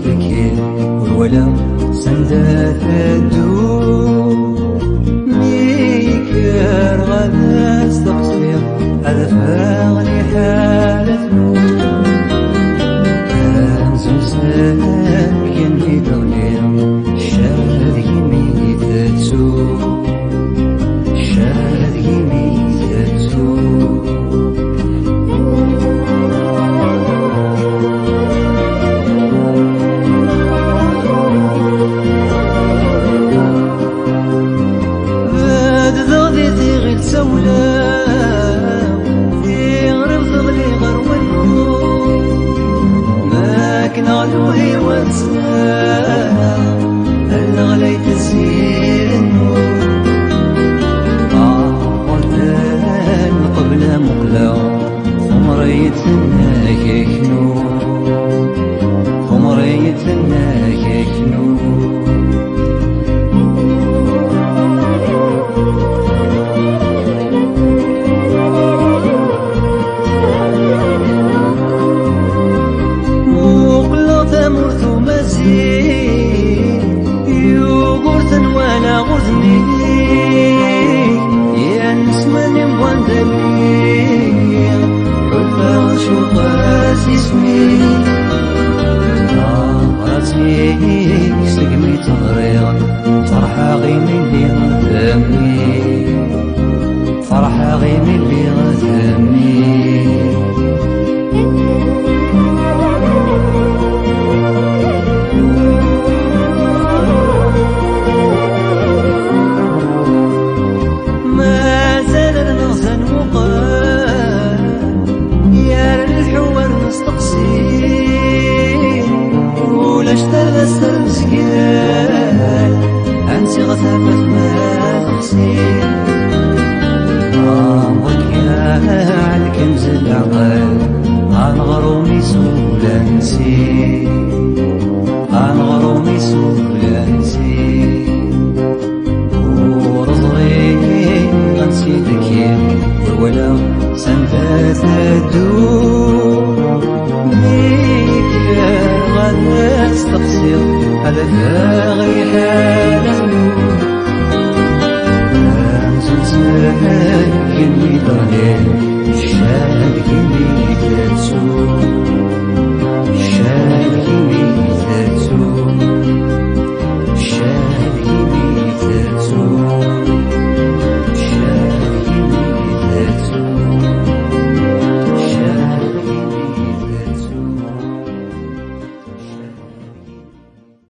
سيدك ولا سندات الدور ميكر غدا استقصير هذا فاغني حالة زمزم كان في دغلير شاد يميت تسوق شاد يميت تسوق باد ذغدي تغير تسولا في غرب ثغلي غرولو نغلوهي ونساها هل غليت الزين النور قلتان قبل مقلع ثمريت الناك كنور ثمريت الناك كنور يوغورت ولا غزني يا نسمني مواندلي حلفا شوقاس اسمي راسي سقمي تغريغ فرحة غيمي اللي غتهمني فرحة غيمي اللي غتهمني اشتر مسكين انسي غثابة ما تحسين وكان كنز العقل عن غرومي سولا نسي عن غرومي سولا نسي ورزقي غنسيتك ولا سنفات الدور غدا استقصير هذا فاغي حالة زمزم كني ضليل شاد كني تسوق شاد كني